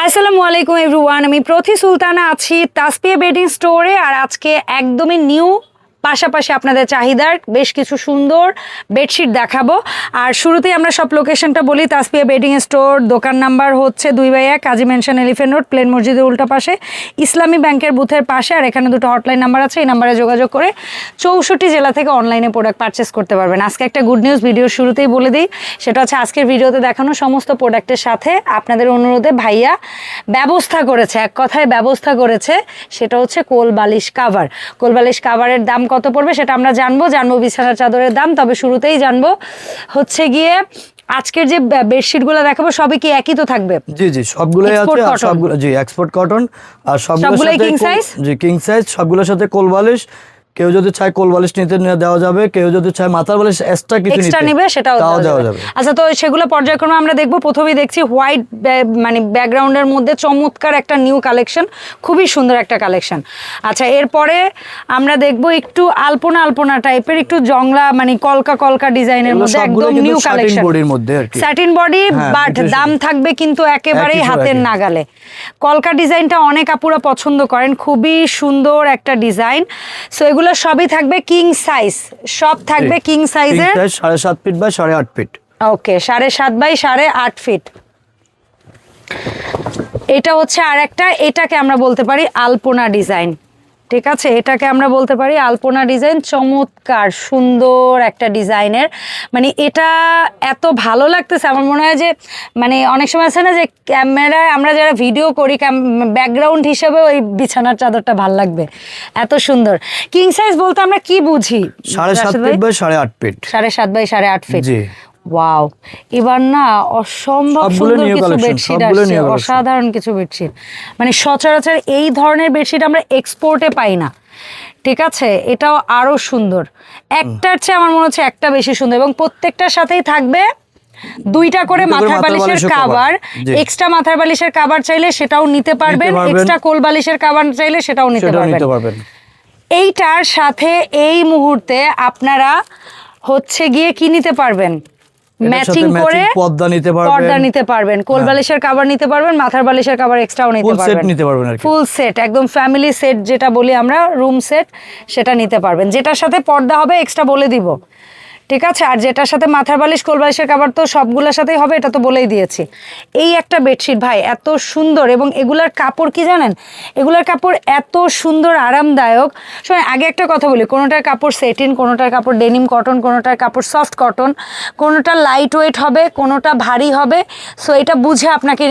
আসসালামু আলাইকুম এভরিওয়ান, আমি প্রথি সুলতানা আছি তাসপিয়া বেডিং স্টোরে। আর আজকে একদমই নিউ, পাশাপাশি আপনাদের চাহিদার বেশ কিছু সুন্দর বেডশিট দেখাবো। আর শুরুতেই আমরা সব লোকেশনটা বলি। তাসপিয়া বেডিং স্টোর, দোকান নাম্বার হচ্ছে 2/1 কাজী মেনশন এলিফেন্ট রোড, প্লেন মসজিদের উল্টা পাশে, ইসলামী ব্যাংকের বুথের পাশে। আর এখানে দুটো হটলাইন নাম্বার আছে, এই নাম্বারে যোগাযোগ করে 64 জেলা থেকে অনলাইনে প্রোডাক্ট পারচেস করতে পারবেন। আজকে একটা গুড নিউজ ভিডিওর শুরুতেই বলে দিই, সেটা হচ্ছে আজকের ভিডিওতে দেখানো সমস্ত প্রোডাক্টের সাথে আপনাদের অনুরোধে ভাইয়া ব্যবস্থা করেছে, এক কথায় ব্যবস্থা করেছে, সেটা হচ্ছে কোল বালিশ কাভার। কোল বালিশ কাভারের দাম কত পড়বে সেটা আমরা জানবো বিছানার চাদরের দাম। তবে শুরুতেই জানবো হচ্ছে গিয়ে আজকের যে বেডশিটগুলো দেখাবো সবই কি একই তো থাকবে? জি জি, সবগুলোই আছে। আর সবগুলো জি এক্সপোর্ট কটন, আর সবগুলোই কিং সাইজ। জি কিং সাইজ, সবগুলোর সাথে কোল বালিশ। কেউ যদি চায় কোল বালিশ নিতে দেওয়া যাবে, কেউ যদি চায় মাথার বালিশ এক্সট্রা কিছু নিবে সেটাও দেওয়া যাবে। আচ্ছা, তো সেগুলো পর্যায়ক্রমে আমরা দেখবো। প্রথমেই দেখছি হোয়াইট মানে ব্যাকগ্রাউন্ডের মধ্যে চমৎকার একটা নিউ কালেকশন, খুবই সুন্দর একটা কালেকশন। আচ্ছা, এরপরে আমরা দেখবো একটু আলপনা আলপনা টাইপের, একটু জংলা মানে কলকা কলকা ডিজাইনের মধ্যে, একদম new collection, satin body, but দাম থাকবে কিন্তু একেবারেই হাতের নাগালে। কলকা ডিজাইনটা অনেক আপুরা পছন্দ করেন, খুবই সুন্দর একটা ডিজাইন। সো এগুলো সবই থাকবে কিং সাইজ, সব থাকবে কিং সাইজের, 7.5 feet by 8.5 feet. Okay, 7.5 by 8.5 feet. এটা হচ্ছে আর একটা, এটাকে আমরা বলতে পারি আলপনা ডিজাইন। ঠিক আছে, এটাকে আমরা বলতে পারি আলপনা ডিজাইন। চমৎকার সুন্দর একটা ডিজাইনের, মানে এটা এত ভালো লাগতেছে। আমার মনে হয় যে মানে অনেক সময় আছে না যে ক্যামেরায় আমরা যারা ভিডিও করি ব্যাকগ্রাউন্ড হিসেবে ওই বিছানার চাদরটা ভালো লাগবে, এত সুন্দর। কিং সাইজ বলতে আমরা কি বুঝি? 7.5 feet by 8.5 feet. 7.5 by 8.5 feet. জি, ওয়াও, এবার না অসম্ভব সুন্দর কিছু বেডশিট আসছে, অসাধারণ কিছু বেডশিট। মানে সচরাচর এই ধরনের বেডশিট আমরা এক্সপোর্টে পাই না। ঠিক আছে, এটাও আরো সুন্দর, একটার চেয়ে আমার মনে হচ্ছে একটা বেশি সুন্দর। এবং প্রত্যেকটার সাথেই থাকবে দুইটা করে মাথার বালিশের কাভার। এক্সট্রা মাথার বালিশের কাভার চাইলে সেটাও নিতে পারবেন, এক্সট্রা কোল বালিশের কাভার চাইলে সেটাও নিতে পারবেন। এইটার সাথে এই মুহূর্তে আপনারা হচ্ছে গিয়ে কি নিতে পারবেন? ম্যাচিং করে পর্দা নিতে পারবেন, কোল বালিশের কভার নিতে পারবেন, মাথার বালিশের কভার এক্সট্রাও নিতে পারবেন। ফুল সেট, একদম ফ্যামিলি সেট যেটা বলি আমরা, রুম সেট, সেটা নিতে পারবেন। যেটার সাথে পর্দা হবে এক্সট্রা বলে দিব, ঠিক আছে। আর যেটার সাথে মাথার বালিশ কোল বালিশের কভার তো সবগুলোর সাথেই হবে, এটা তো বলেই দিয়েছি। এই একটা বেডশিট ভাই এত সুন্দর, এবং এগুলার কাপড় কি জানেন, এগুলার কাপড় এত সুন্দর আরামদায়ক। শোনেন, আগে একটা কথা বলি, কোনোটার কাপড় সেটিন, কোনোটার কাপড় ডেনিম কটন, কোনোটার কাপড় সফট কটন, কোনোটা লাইট ওয়েট হবে, কোনোটা ভারী হবে। সো এটা বুঝে আপনাকে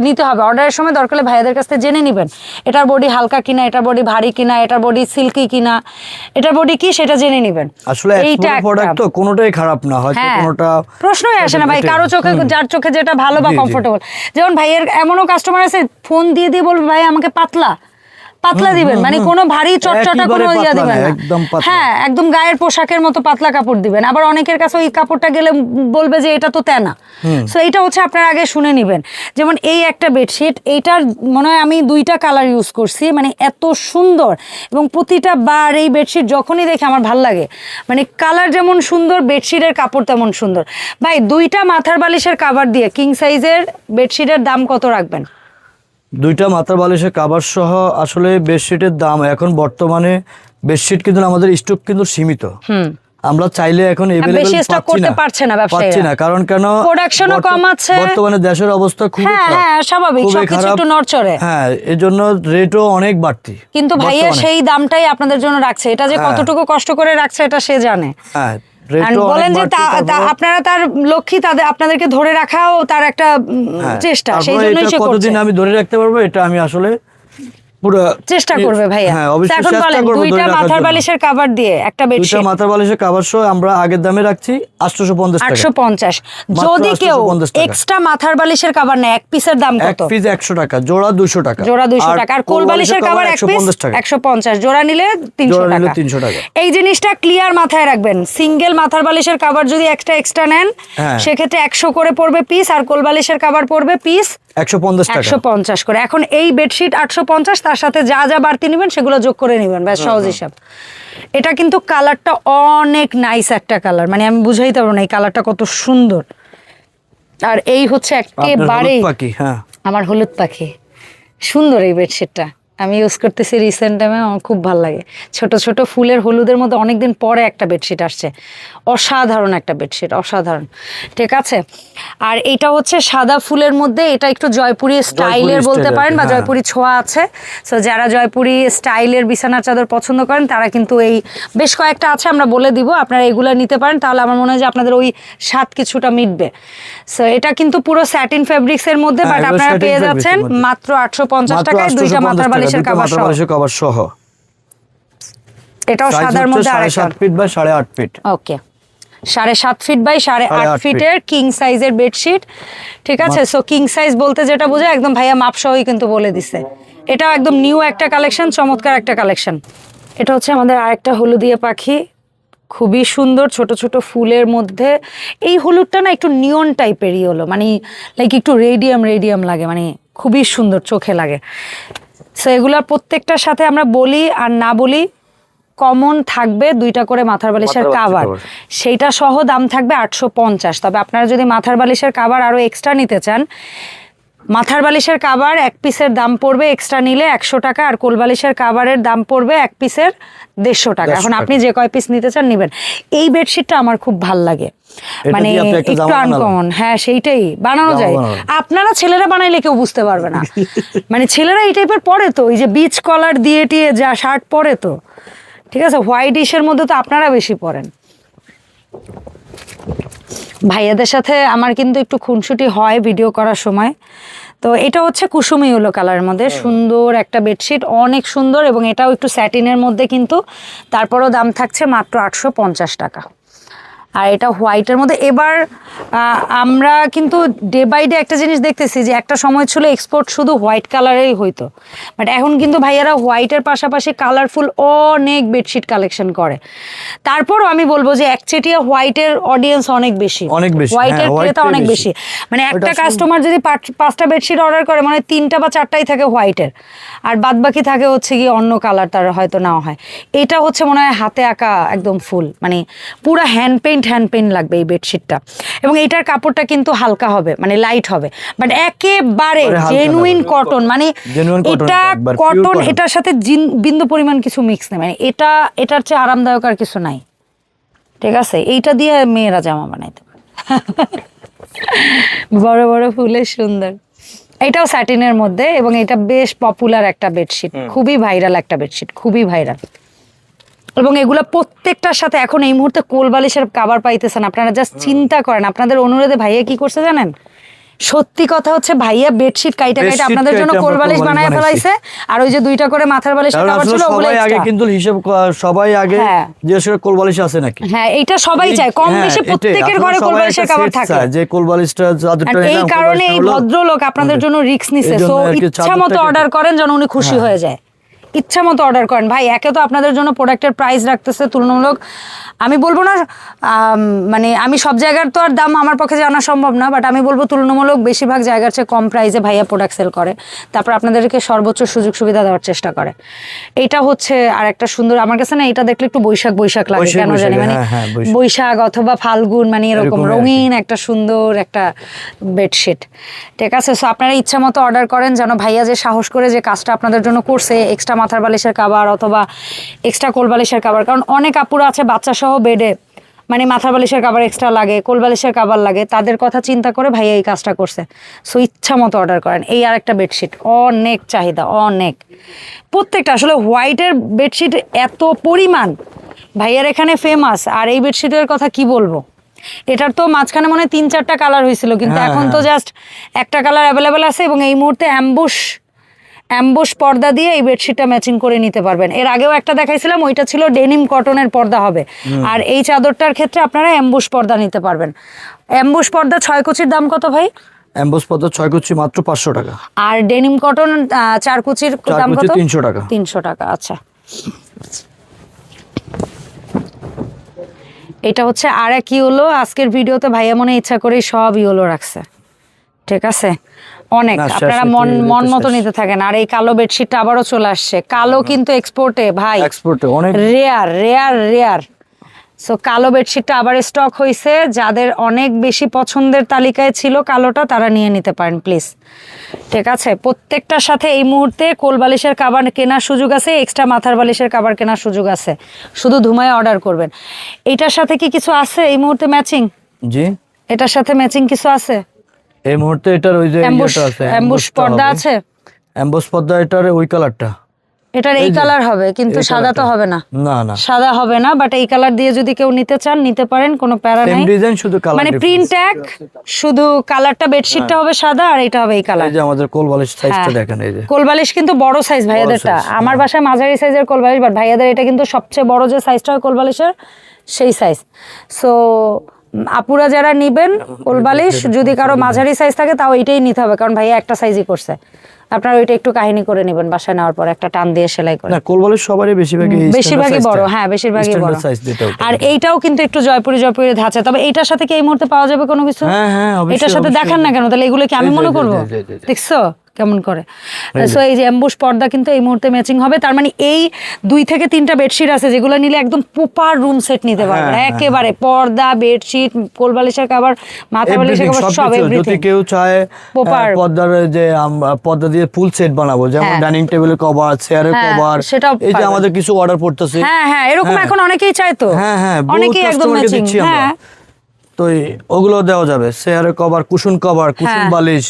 নিতে হবে। অর্ডারের সময় দরকার হলে ভাইয়াদের কাছ থেকে জেনে নেবেন এটার বডি হালকা কিনা, এটার বডি ভারী কিনা, এটার বডি সিল্কি কিনা, এটার বডি কি সেটা জেনে নেবেন। আসলে এইটা কোনোটাই খারাপ না, হয়তো কোনোটা প্রশ্নই আসে না ভাই, কারো চোখে, যার চোখে যেটা ভালো বা কমফোর্টেবল। যেমন ভাইয়ের এমনও কাস্টমার আছে ফোন দিয়ে বলবে ভাই আমাকে পাতলা দিবেন, মানে কোনো ভারী চটচটা কোনো ইয়া দিবেন না, হ্যাঁ একদম গায়ের পোশাকের মতো পাতলা কাপড় দিবেন। আবার অনেকের কাছে ওই কাপড়টা গেলে বলবে যে এটা তো তেনা। সো এইটা হচ্ছে আপনারা আগে শুনে নিবেন। যেমন এই একটা বেডশিট, এইটার মনে হয় আমি 2টা কালার ইউজ করছি, মানে এত সুন্দর। এবং প্রতিটা বার এই বেডশিট যখনই দেখি আমার ভাল লাগে, মানে কালার যেমন সুন্দর, বেডশিটের কাপড় তেমন সুন্দর। ভাই 2টা মাথার বালিশের কাভার দিয়ে কিং সাইজের বেডশিটের দাম কত রাখবেন? 2টা মাথার বালিশের কাভার সহ আসলে বেডশিটের দাম এখন বর্তমানে, বেডশিট কিন্তু আমাদের স্টক কিন্তু সীমিত। আমরা চাইলে এখন अवेलेबल পাচ্ছি না, কারণ কেন প্রোডাকশনও কম আছে, বর্তমানে দেশের অবস্থা খুব খারাপ। হ্যাঁ স্বাভাবিক, সবকিছু একটু নড়চড়ে। হ্যাঁ, এজন্য রেটও অনেক বাড়তি, কিন্তু ভাইয়া সেই দামটাই আপনাদের জন্য রাখছে। এটা যে কতটুকু কষ্ট করে রাখছে এটা সে জানে। হ্যাঁ, বলেন যে আপনারা তার লক্ষ্মী, তাদের আপনাদেরকে ধরে রাখাও তার একটা চেষ্টা, সেই জন্যই সে করছে। কতদিন আমি ধরে রাখতে পারবো এটা আমি আসলে পুরো চেষ্টা করবে ভাইয়া। এখন বলেন 2টা মাথার বালিশের কভার দিয়ে একটা বেডশিট, 2টা মাথার বালিশের কভার সহ আমরা আগের দামে রাখছি 850 টাকা। 850। যদি কেউ এক্সট্রা মাথার বালিশের কভার নেয়, এক পিসের দাম কত? এক পিস 100 টাকা, জোড়া 200 টাকা। জোড়া 200 টাকা। আর কোল বালিশের কভার এক পিস 150, জোড়া নিলে 300 টাকা। এই জিনিসটা ক্লিয়ার মাথায় রাখবেন। সিঙ্গেল মাথার বালিশের কভার যদি এক্সট্রা নেন সেক্ষেত্রে 100 করে পড়বে পিস, আর কোল বালিশের কভার পড়বে পিস 150 টাকা, 150 করে। এখন এই বেডশিট 850, তার সাথে যা যা বাড়তি নেবেন সেগুলো যোগ করে নেবেন, ব্যাস সহজ হিসাব। এটা কিন্তু কালারটা অনেক নাইস একটা কালার, মানে আমি বুঝাইতে পারবো না এই কালারটা কত সুন্দর। আর এই হচ্ছে একেবারে আমার হলুদ পাখি, সুন্দর এই বেডশিটটা, আমি ইউজ করতেছি রিসেন্ট টাইমে, আমার খুব ভালো লাগে। ছোট ছোট ফুলের হলুদের মধ্যে অনেকদিন পরে একটা বেডশিট আসছে, অসাধারণ একটা বেডশিট, অসাধারণ। ঠিক আছে, আর এটা হচ্ছে সাদা ফুলের মধ্যে, এটা একটু জয়পুরি স্টাইলের বলতে পারেন বা জয়পুরি ছোঁয়া আছে। সো যারা জয়পুরি স্টাইলের বিছানার চাদর পছন্দ করেন তারা কিন্তু এই বেশ কয়েকটা আছে, আমরা বলে দিব, আপনারা এগুলো নিতে পারেন, তাহলে আমার মনে হয় যে আপনাদের ওই স্বাদ কিছুটা মিটবে। সো এটা কিন্তু পুরো স্যাটিন ফেব্রিক্সের মধ্যে, বাট আপনারা পেয়ে যাচ্ছেন মাত্র 850 টাকায় দুইটা মাথার বালিশের কভার সহ। এটাও সাদার মধ্যে আরেকটা 7.5 feet by 8.5 feet. Okay, 7.5 feet by 8.5 ফিটের কিং সাইজের বেডশিট। ঠিক আছে, সো কিং সাইজ বলতে যেটা বোঝায় একদম ভাইয়া মাপ সহই কিন্তু বলে দিছে। এটাও একদম নিউ একটা কালেকশন, চমৎকার একটা কালেকশন। এটা হচ্ছে আমাদের আরেকটা হলুদিয়া পাখি, খুবই সুন্দর, ছোট ছোট ফুলের মধ্যে। এই হলুদটা না একটু নিয়ন টাইপেরই হলো, মানে লাইক একটু রেডিয়াম লাগে, মানে খুবই সুন্দর চোখে লাগে। সো এগুলা প্রত্যেকটার সাথে আমরা বলি আর না বলি কমন থাকবে দুইটা করে মাথার বালিশের কাভার, সেইটা সহ দাম থাকবে 850। তবে আপনারা যদি মাথার বালিশের কাভার আরো এক্সট্রা নিতে চান, মাথার বালিশের কাভার এক পিসের দাম পড়বে এক্সট্রা নিলে 100 টাকা, আর কোল বালিশের কাভারের দাম পড়বে এক পিসের 150 টাকা। এখন আপনি যে কয় পিস নিতে চান নিবেন। এই বেডশিটটা আমার খুব ভাল লাগে, মানে একটু আনকমন। হ্যাঁ, সেইটাই বানানো যায়, আপনারা ছেলেরা বানাইলে কেউ বুঝতে পারবে না। মানে ছেলেরা এই টাইপের পরে তো, এই যে বিচ কলার দিয়ে টিয়ে যা শার্ট পরে তো, ঠিক আছে, হোয়াইট ইশের মধ্যে তো আপনারা বেশি পরেন। ভাইয়াদের সাথে আমার কিন্তু একটু খুনসুটি হয় ভিডিও করার সময়। তো এটা হচ্ছে কুসুমি ইয়েলো কালারের মধ্যে সুন্দর একটা বেডশিট, অনেক সুন্দর, এবং এটাও একটু স্যাটিনের মধ্যে, কিন্তু তারপরও দাম থাকছে মাত্র 850 টাকা। আর এটা হোয়াইটের মধ্যে। এবার আমরা কিন্তু ডে বাই ডে একটা জিনিস দেখতেছি যে একটা সময় ছিল এক্সপোর্ট শুধু হোয়াইট কালারেই হইতো, বাট এখন কিন্তু ভাইয়ারা হোয়াইটের পাশাপাশি কালারফুল অনেক বেডশিট কালেকশন করে। তারপরও আমি বলবো যে একচেটিয়া হোয়াইটের অডিয়েন্স অনেক বেশি, হোয়াইটের ক্রেতা অনেক বেশি। মানে একটা কাস্টমার যদি 5টা বেডশিট অর্ডার করে, মানে 3টা বা 4টাই থাকে হোয়াইটের, আর বাদ বাকি থাকে হচ্ছে কি অন্য কালার তার হয়তো নেওয়া হয়। এটা হচ্ছে মনে হয় হাতে আঁকা একদম ফুল, মানে পুরো হ্যান্ড পেইন্ট লাগবে এই বেডশিটটা। এবং এইটার কাপড়টা কিন্তু হালকা হবে, মানে লাইট হবে, বাট একেবারে জেনুইন কটন, মানে এটা কটন, এটার সাথে বিন্দু পরিমাণ কিছু মিক্স নেই, মানে এটার চেয়ে আরামদায়ক আর কিছু নাই। ঠিক আছে, এইটা দিয়ে মেয়েরা জামা বানাইতে পারে, বড় বড় ফুলের সুন্দর। এটাও স্যাটিনের মধ্যে, এবং এটা বেশ পপুলার একটা বেডশিট, খুবই ভাইরাল একটা বেডশিট, খুবই ভাইরাল। এবং এগুলা প্রত্যেকটার সাথে এখন এই মুহূর্তে কোল বালিশের কাভার পাইতেছেন। আপনারা জাস্ট চিন্তা করেন, আপনাদের অনুরোধে ভাইয়া কি করছে জানেন? সত্যি কথা হচ্ছে ভাইয়া বেডশিট কাইটা আপনাদের জন্য কোল বালিশ বানায় ফেলাইছে, আর ওই যে 2টা করে মাথার বালিশের কাভার ছিল ওগুলো আগে কিন্তু হিসাব সবাই আগে যে কোল বালিশ আছে নাকি, হ্যাঁ এইটা সবাই চায়, কম বেশি প্রত্যেকের ঘরে কোল বালিশের কাভার থাকে, যে কোল বালিশটা এই কারণে এই ভদ্রলোক আপনাদের জন্য রিস্ক নিছে। সো ইচ্ছা মতো অর্ডার করেন যেন উনি খুশি হয়ে যায়, ইচ্ছা মতো অর্ডার করেন। ভাই একে তো আপনাদের জন্য প্রোডাক্টের প্রাইস রাখতেছে তুলনামূলক, আমি বলবো না মানে আমি সব জায়গার তো আর দাম আমার পক্ষে জানা সম্ভব না, বাট আমি বলবো তুলনামূলক বেশিরভাগ জায়গার চেয়ে কম প্রাইসে ভাইয়া প্রোডাক্ট সেল করে, তারপর আপনাদেরকে সর্বোচ্চ সুযোগ সুবিধা দেওয়ার চেষ্টা করে। এইটা হচ্ছে আর একটা সুন্দর, আমার কাছে না এটা দেখলে একটু বৈশাখ লাগে, কেন জানি, মানে বৈশাখ অথবা ফাল্গুন, মানে এরকম রঙিন একটা সুন্দর একটা বেডশিট। ঠিক আছে, সো আপনারা ইচ্ছা মতো অর্ডার করেন, যেন ভাইয়া যে সাহস করে যে কাজটা আপনাদের জন্য করছে, এক্সট্রা মাথার বালিশের কাভার অথবা এক্সট্রা কোল বালিশের কাভার, কারণ অনেক আপুরা আছে বাচ্চা সহ বেডে, মানে মাথার বালিশের কাভার এক্সট্রা লাগে, কোল বালিশের কাভার লাগে, তাদের কথা চিন্তা করে ভাইয়া এই কাজটা করছে। সো ইচ্ছা মতো অর্ডার করেন। এই আর একটা বেডশিট, অনেক চাহিদা, অনেক, প্রত্যেকটা আসলে হোয়াইটের বেডশিট এত পরিমাণ ভাইয়ার এখানে ফেমাস। আর এই বেডশিটের কথা কি বলবো, এটার তো মাঝখানে মনে হয় 3-4টা কালার হয়েছিল, কিন্তু এখন তো জাস্ট একটা কালার অ্যাভেলেবেল আছে, এবং এই মুহূর্তে অ্যাম্বুশ পর্দা দিয়ে এই বেডশিটটা ম্যাচিং করে নিতে পারবেন। এর আগেও একটা দেখাইছিলাম, ওইটা ছিল ডেনিম কটনের পর্দা হবে, আর এই চাদরটার ক্ষেত্রে আপনারা অ্যাম্বুশ পর্দা নিতে পারবেন। অ্যাম্বুশ পর্দা 6 কুচির দাম কত ভাই? অ্যাম্বুশ পর্দা 6 কুচি মাত্র 500 টাকা, আর ডেনিম কটন 4 কুচির দাম কত? 300 টাকা। 300 টাকা, আচ্ছা। এটা হচ্ছে আর এক ইয়েলো। আজকের ভিডিওতে ভাইয়া মনে ইচ্ছা করে সব ইয়েলো রাখছে, ঠিক আছে, অনেক, আপনারা মন মতো নিতে থাকেন। আর এই কালো বেডশিটটা আবারও চলে আসছে, কালো কিন্তু এক্সপোর্টে ভাই, এক্সপোর্টে অনেক রেয়ার। সো কালো বেডশিটটা আবার স্টক হয়েছে, যাদের অনেক বেশি পছন্দের তালিকায় ছিল কালোটা তারা নিয়ে নিতে পারেন প্লিজ। ঠিক আছে, প্রত্যেকটার সাথে এই মুহূর্তে কোল বালিশের কাভার কেনার সুযোগ আছে, এক্সট্রা মাথার বালিশের কাভার কেনার সুযোগ আছে, শুধু ধুমায় অর্ডার করবেন। এইটার সাথে কি কিছু আছে এই মুহূর্তে ম্যাচিং? জি, এটার সাথে ম্যাচিং কিছু আছে এই মুহূর্তে এটার ওই যে ইয়েটা আছে, অ্যাম্বুশ পর্দা আছে, অ্যাম্বুশ পর্দা, এটার ওই কালারটা, এটার এই কালার হবে কিন্তু সাদা তো হবে না, না না সাদা হবে না, বাট এই কালার দিয়ে যদি কেউ নিতে চান নিতে পারেন, কোনো প্যারা নাই। সেম ডিজাইন, শুধু কালার মানে প্রিন্ট এক, শুধু কালারটা বেডশিটটা হবে সাদা আর এটা হবে এই কালার। এই যে আমাদের কোলবালিশ সাইজটা দেখেন, এই যে কোলবালিশ কিন্তু বড় সাইজ ভাইয়াদেরটা, আমার বাসায় মাঝারি সাইজের কোলবালিশ, বাট ভাইয়াদের এটা কিন্তু সবচেয়ে বড় যে সাইজটা হয় কোলবালিশের সেই সাইজ। সো আপুরা যারা নিবেন কোলবালিশ, যদি কারো মাঝারি সাইজ থাকে তাও এইটাই নিতে হবে, কারণ ভাইয়া একটা সাইজই করছে। আপনারা ওইটা একটু কাহিনী করে নেবেন বাসায় নেওয়ার পর, একটা টান দিয়ে সেলাই করে। না, কোলবালিশ সবারই বেশিরভাগই বড়, হ্যাঁ বেশিরভাগই বড়। আর এইটাও কিন্তু একটু জয়পুরি ধাঁচা। তবে এইটার সাথে কি এই মুহূর্তে পাওয়া যাবে কোনো কিছু? হ্যাঁ, এটার সাথে দেখান না কেন, তাহলে এগুলো কি আমি মনে করবো? দেখছো কেমন করে? সো এই যে অ্যাম্বুশ পর্দা কিন্তু এই মুহূর্তে ম্যাচিং হবে। তার মানে এই 2 থেকে 3টা বেডশিট আছে যেগুলো নিলে একদম প্রপার রুম সেট নিতে পারবেন একেবারে। পর্দা, বেডশিট, কোলবালিশের কভার, মাথা বালিশের কভার, সব এভরিথিং। যদি কেউ চায় পর্দার যে পর্দা দিয়ে ফুল সেট বানাবো, যেমন ডাইনিং টেবিলের কভার, চেয়ারের কভার, এই যে আমাদের কিছু অর্ডার পড়তেছে, হ্যাঁ এরকম এখন অনেকেই চায়, তো অনেকেই একদম ম্যাচিং। হ্যাঁ, তো ওগুলো দেওয়া যাবে, চেয়ারের কভার, কুশন কভার, কুশন বালিশ।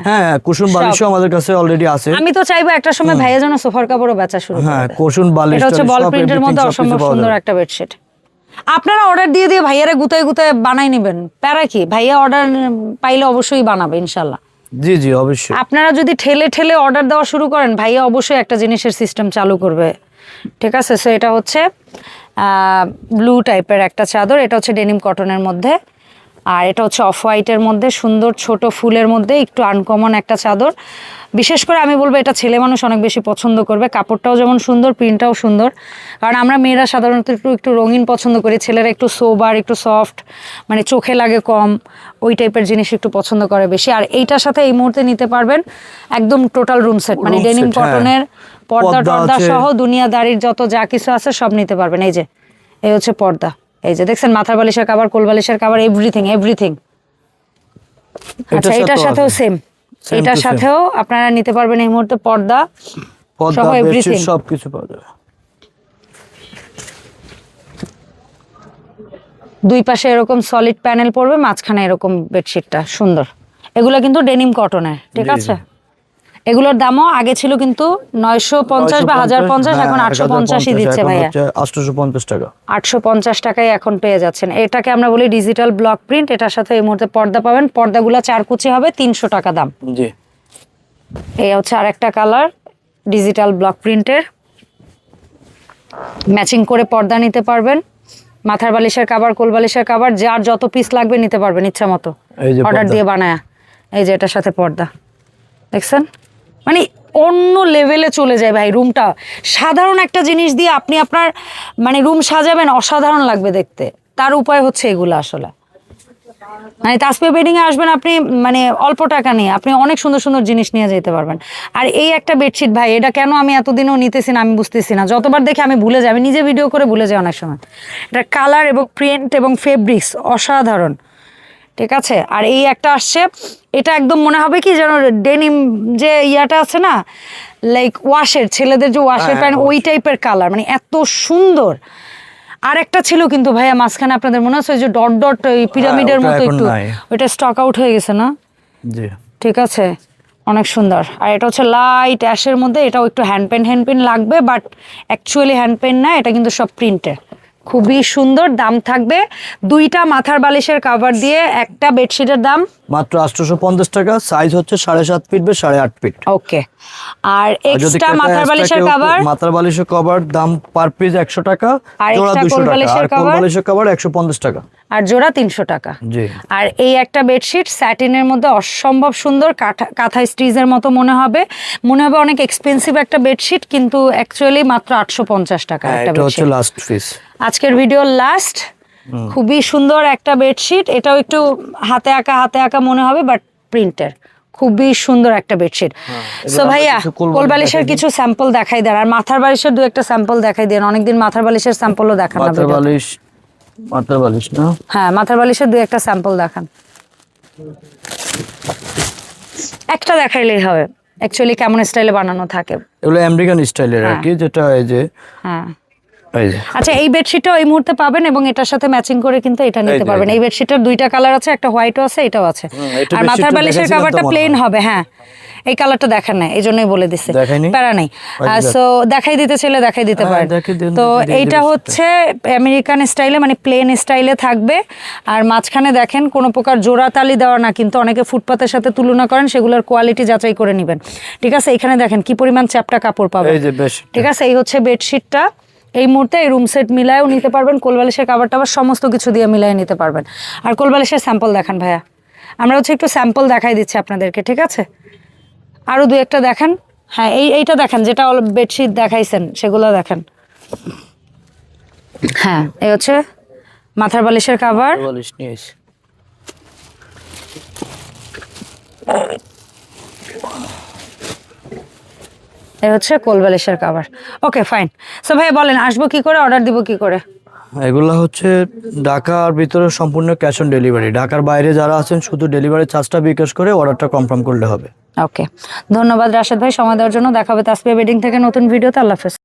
হ্যাঁ, কুশন বালিশও আমাদের কাছে অলরেডি আছে। আমি তো চাইবো একটা সময় ভাইয়া যেন সোফার কাপড়ও বেচা শুরু করে। হ্যাঁ, কুশন বালিশ, এটা হচ্ছে বল প্রিন্টের মধ্যে অসম্ভব সুন্দর একটা বেডশিট। আপনারা অর্ডার দিয়ে ভাইয়ারে গুতায় গুতায় বানাই নেবেন, প্যারা কি, ভাইয়া অর্ডার পাইলে অবশ্যই বানাবে ইনশাল্লাহ। জি জি, অবশ্যই। আপনারা যদি ঠেলে ঠেলে অর্ডার দেওয়া শুরু করেন, ভাইয়া অবশ্যই একটা জিনিসের সিস্টেম চালু করবে। ঠিক আছে, সো এটা হচ্ছে ব্লু টাইপের একটা চাদর, এটা হচ্ছে ডেনিম কটনের মধ্যে, আর এটা হচ্ছে অফ হোয়াইটের মধ্যে, সুন্দর ছোট ফুলের মধ্যে, একটু আনকমন একটা চাদর। বিশেষ করে আমি বলবো এটা ছেলে মানুষ অনেক বেশি পছন্দ করবে, কাপড়টাও যেমন সুন্দর, প্রিন্টটাও সুন্দর। কারণ আমরা মেয়েরা সাধারণত একটু রঙিন পছন্দ করি, ছেলেরা একটু সোবার, একটু সফট, মানে চোখে লাগে কম, ওই টাইপের জিনিস একটু পছন্দ করে বেশি। আর এইটার সাথে এই মুহূর্তে নিতে পারবেন একদম টোটাল রুম সেট, মানে ডেনিম কটনের পর্দা টর্দা সহ দুনিয়াদারির যত যা কিছু আছে সব নিতে পারবেন। এই যে এই হচ্ছে পর্দা, এই যে দেখছেন মাথার বালিশের কাভার, কোল বালিশের কাভার, এভরিথিং। আচ্ছা, এটার সাথেও সেম, এটার সাথেও আপনারা নিতে পারবেন এই মুহূর্তে পর্দা সহ এভরিথিং, সবকিছু পাওয়া যাবে। দুই পাশে এরকম সলিড প্যানেল পড়বে, মাঝখানে এরকম বেডশিটটা সুন্দর। এগুলো কিন্তু ডেনিম কটনের, ঠিক আছে। এগুলোর দামও আগে ছিল কিন্তু 950 বা 1050, এখন 850ই দিচ্ছে ভাইয়া, 850 টাকা, 850 টাকায় এখন পেয়ে যাচ্ছেন। এটাকে আমরা বলি ডিজিটাল ব্লক প্রিন্ট। এটার সাথে এই মুহূর্তে পর্দা পাবেন, পর্দাগুলো 4 কুচি হবে, 300 টাকা দাম। জি, এই হচ্ছে আরেকটা কালার ডিজিটাল ব্লক প্রিন্টের, ম্যাচিং করে পর্দা নিতে পারবেন, মাথার বালিশের কাভার, কোল বালিশের কাভার, যার যত পিস লাগবে নিতে পারবেন ইচ্ছা মতো, অর্ডার দিয়ে বানায়া। এই যে এটার সাথে পর্দা দেখছেন, মানে অন্য লেভেলে চলে যায় ভাই রুমটা। সাধারণ একটা জিনিস দিয়ে আপনি আপনার মানে রুম সাজাবেন, অসাধারণ লাগবে দেখতে। তার উপায় হচ্ছে এগুলো আসলে, মানে তাসপিয়া বেডিং এ আসবেন আপনি, মানে অল্প টাকা নিয়ে আপনি অনেক সুন্দর সুন্দর জিনিস নিয়ে যেতে পারবেন। আর এই একটা বেডশিট ভাই, এটা কেন আমি এতদিনও নিতেছি না আমি বুঝতেছি না, যতবার দেখে আমি ভুলে যাই, আমি নিজে ভিডিও করে ভুলে যাই অনেক সময়। এটা কালার এবং প্রিন্ট এবং ফেব্রিক্স অসাধারণ, ঠিক আছে। আর এই একটা আসছে, এটা একদম মনে হবে কি যেন ডেনিম যে ইয়াটা আছে না, লাইক ওয়াশের, ছেলেদের যে ওয়াশের প্যান্ট, ওই টাইপের কালার, মানে এত সুন্দর। আর একটা ছিল কিন্তু ভাইয়া মাঝখানে, আপনাদের মনে আছে যে ডট ডট ওই পিরামিডের মতো একটু, ওইটা স্টক আউট হয়ে গেছে না? জি, ঠিক আছে, অনেক সুন্দর। আর এটা হচ্ছে লাইট অ্যাশের মধ্যে, এটাও একটু হ্যান্ড পেন লাগবে, বাট অ্যাকচুয়ালি হ্যান্ড পেন না, এটা কিন্তু সব প্রিন্টের, খুবই সুন্দর। দাম থাকবে 2টা মাথার বালিশের কাভার দিয়ে একটা বেডশিটের দাম মাত্র 850 টাকা, সাইজ হচ্ছে 7.5 ফিট বাই 8.5 ফিট। ওকে, আর এক্সট্রা মাথার বালিশের কভার, মাথার বালিশের কভার দাম পার পিস 100 টাকা, জোড়া 200 টাকা, আর কোল বালিশের কভার 150 টাকা, আর জোড়া 300 টাকা। জি, আর এই একটা বেডশিট স্যাটিনের মধ্যে অসম্ভব সুন্দর, কাঁথা স্টিচের মতো মনে হবে অনেক এক্সপেন্সিভ একটা বেডশিট, কিন্তু অ্যাকচুয়ালি মাত্র 850 টাকা একটা এটা হচ্ছে বেডশিট। লাস্ট পিস, আজকের ভিডিওর লাস্ট, খুবই সুন্দর একটা বেডশিট। এটাও একটু হাতে আঁকা মনে হবে, বাট প্রিন্টের, খুবই সুন্দর একটা বেডশিট। সো ভাইয়া কোল বালিশের কিছু স্যাম্পল দেখাই দেন, আর মাথার বালিশের 2-একটা স্যাম্পল দেখাই দেন। অনেকদিন মাথার বালিশের স্যাম্পলও দেখানো, মাথার বালিশ মাথার বালিশ না? হ্যাঁ, মাথার বালিশের দুই একটা স্যাম্পল দেখান। একটা দেখাইলেই হবে অ্যাকচুয়ালি কেমন স্টাইলে বানানো থাকে। এগুলো আমেরিকান স্টাইলের আর কি, যেটা এই যে হ্যাঁ আচ্ছা, এই বেডশিটটাও এই মুহূর্তে পাবেন এবং এটার সাথে ম্যাচিং করে কিন্তু এটা নিতে পারবেন। এই বেডশিটটার দুইটা কালার আছে, একটা হোয়াইটও আছে, এটাও আছে। আর মাথার বালিশের কভারটা প্লেন হবে। হ্যাঁ, এই কালারটা দেখান না, এই জন্যই বলে দিচ্ছে, প্যারা নেই। সো দেখাই দিতে চাইলে দেখাই দিতে পারেন। তো এইটা হচ্ছে আমেরিকান স্টাইলে, মানে প্লেন স্টাইলে থাকবে। আর মাঝখানে দেখেন কোনো প্রকার জোড়া তালি দেওয়া না, কিন্তু অনেকে ফুটপাতের সাথে তুলনা করেন, সেগুলোর কোয়ালিটি যাচাই করে নেবেন। ঠিক আছে, এখানে দেখেন কি পরিমাণ চ্যাপটা কাপড় পাবেন। ঠিক আছে, এই হচ্ছে বেডশিটটা। এই মুহূর্তে এই রুম সেট মিলায়ও নিতে পারবেন, কোলবালিশের কাভার টাভার সমস্ত কিছু দিয়ে মিলাই নিতে পারবেন। আর কোলবালিশের স্যাম্পল দেখান ভাইয়া, আমরা হচ্ছে একটু স্যাম্পল দেখাই দিচ্ছি আপনাদেরকে। ঠিক আছে, আরও দু একটা দেখান। হ্যাঁ, এইটা দেখেন, যেটা বেডশিট দেখাইছেন সেগুলো দেখেন। হ্যাঁ, এই হচ্ছে মাথার বালিশের কাভার। এই হচ্ছে কোলবালিশের কাভার। Okay fine. সো ভাই বলেন, আসবো কি করে, অর্ডার দিব কি করে? এগুলা হচ্ছে ঢাকার ভিতরে সম্পূর্ণ ক্যাশ অন ডেলিভারি। ঢাকার বাইরে যারা আছেন শুধু ডেলিভারি চার্জটা বিকাশ করে অর্ডারটা কনফার্ম করলে হবে। ওকে, ধন্যবাদ রাশেদ ভাই সময় দেওয়ার জন্য। দেখা হবে তাসফিয়া বেডিং থেকে নতুন ভিডিওতে। আল্লাহ হাফেজ।